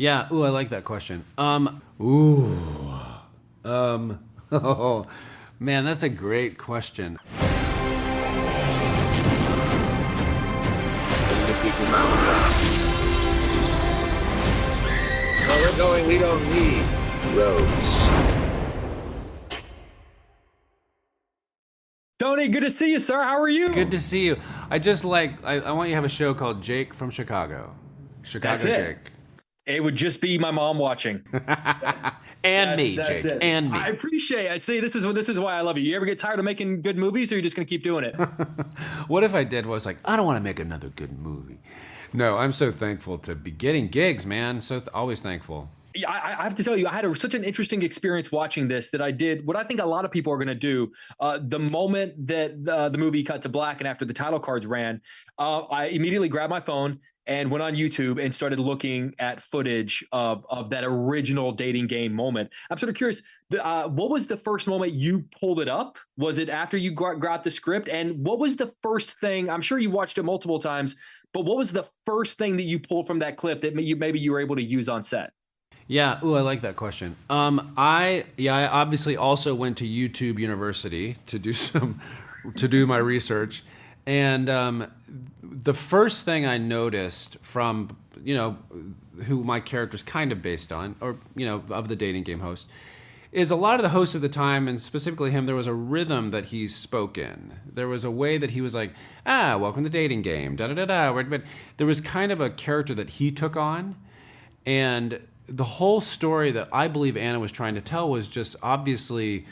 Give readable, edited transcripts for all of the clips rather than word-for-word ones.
Yeah. Ooh, I like that question. Ooh. Oh, man, that's a great question. Where we're going, we don't need roads. Tony, good to see you, sir. How are you? Good to see you. I want you to have a show called Jake from Chicago. Chicago That's it. Jake. It would just be my mom watching. And me, That's Jake. it. And me. I appreciate it. See, this is why I love you. You ever get tired of making good movies, or you're just gonna keep doing it? What if I was like, I don't want to make another good movie. No, I'm so thankful to be getting gigs, man. So always thankful. Yeah, I have to tell you, I had such an interesting experience watching this that I did what I think a lot of people are going to do. The moment that the movie cut to black and after the title cards ran, I immediately grabbed my phone and went on YouTube and started looking at footage of that original dating game moment. I'm sort of curious, what was the first moment you pulled it up? Was it after you got the script? And what was the first thing? I'm sure you watched it multiple times, but what was the first thing that you pulled from that clip that maybe you were able to use on set? Yeah. Ooh, I like that question. I obviously also went to YouTube University to do my research, and the first thing I noticed from who my character's kind of based on, or of the dating game host, is a lot of the hosts of the time, and specifically him, there was a rhythm that he spoke in. There was a way that he was like, welcome to the dating game, da da da da. But there was kind of a character that he took on, and the whole story that I believe Anna was trying to tell was just obviously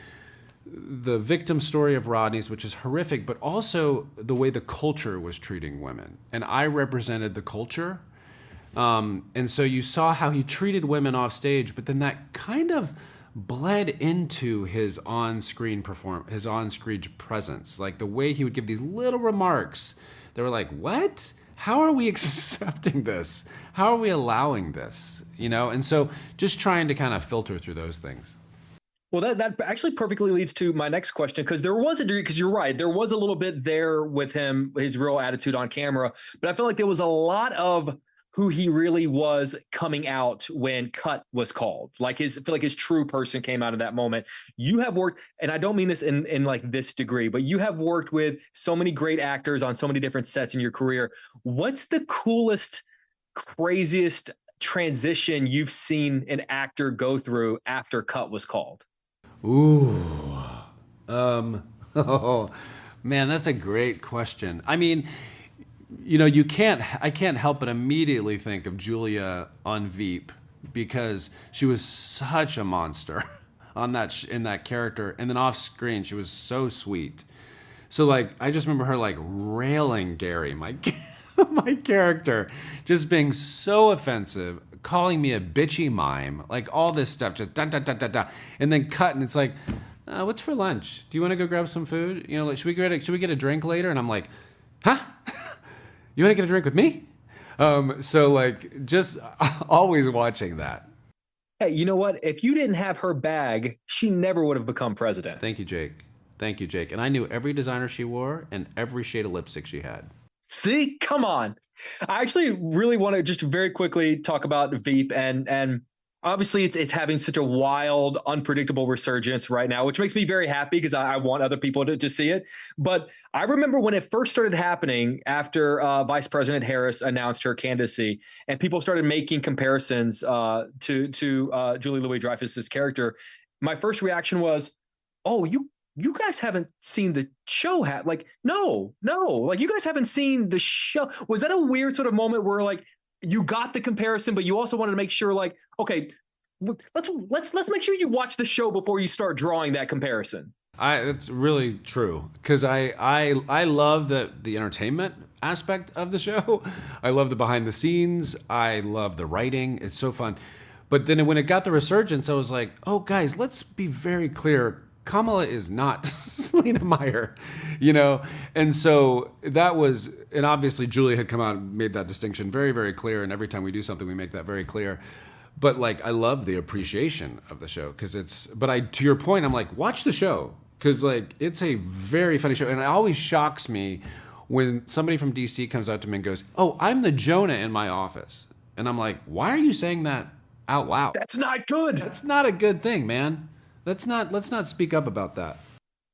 the victim story of Rodney's, which is horrific, but also the way the culture was treating women. And I represented the culture. And so you saw how he treated women off stage, but then that kind of bled into his on-screen presence. Like the way he would give these little remarks. They were like, what? How are we accepting this? How are we allowing this? And so just trying to kind of filter through those things. Well, that actually perfectly leads to my next question, because you're right, there was a little bit there with him, his real attitude on camera, but I feel like there was a lot of who he really was coming out when cut was called. I feel like his true person came out of that moment. You have worked, and I don't mean this in like this degree, but you have worked with so many great actors on so many different sets in your career. What's the coolest, craziest transition you've seen an actor go through after cut was called? Ooh. Oh, man, that's a great question. I mean, I can't help but immediately think of Julia on Veep, because she was such a monster in that character. And then off screen, she was so sweet. So I just remember her railing Gary, my character, just being so offensive, calling me a bitchy mime, all this stuff, just da da da da da, and then cut, and it's like, what's for lunch? Do you want to go grab some food? Should we get a drink later? And I'm like, huh? You want to get a drink with me? So just always watching that. Hey, you know what? If you didn't have her bag, she never would have become president. Thank you, Jake. Thank you, Jake. And I knew every designer she wore and every shade of lipstick she had. See, come on. I actually really want to just very quickly talk about Veep, and obviously it's having such a wild, unpredictable resurgence right now, which makes me very happy because I want other people to see it. But I remember when it first started happening after Vice President Harris announced her candidacy, and people started making comparisons to Julie Louis-Dreyfus's character. My first reaction was, "Oh, you guys haven't seen the show." No, you guys haven't seen the show. Was that a weird sort of moment where you got the comparison, but you also wanted to make sure okay, let's make sure you watch the show before you start drawing that comparison? It's really true, because I love the entertainment aspect of the show. I love the behind the scenes. I love the writing. It's so fun. But then when it got the resurgence, I was like, oh guys, let's be very clear. Kamala is not Selena Meyer, And so that was, and obviously Julia had come out and made that distinction very, very clear. And every time we do something, we make that very clear. But I love the appreciation of the show, to your point, I'm like, watch the show, because it's a very funny show. And it always shocks me when somebody from DC comes out to me and goes, oh, I'm the Jonah in my office. And I'm like, why are you saying that out loud. That's not good. That's not a good thing, man. Let's not speak up about that.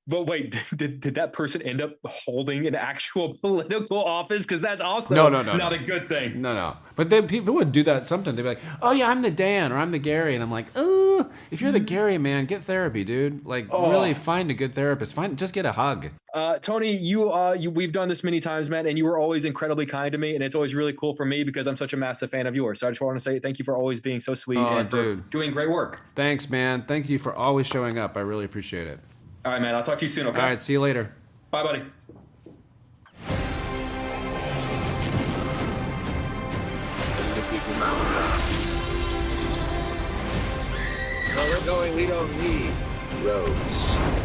But wait, did that person end up holding an actual political office? Because that's also not a good thing. No. But then people would do that sometimes. They'd be like, oh, yeah, I'm the Dan or I'm the Gary. And I'm like, oh, if you're the Gary, man, get therapy, dude. Like, really find a good therapist. Just get a hug. Tony, we've done this many times, man, and you were always incredibly kind to me. And it's always really cool for me because I'm such a massive fan of yours. So I just want to say thank you for always being so sweet and for doing great work. Thanks, man. Thank you for always showing up. I really appreciate it. All right, man. I'll talk to you soon, okay? All right, see you later. Bye, buddy. Where we're going, we don't need roads.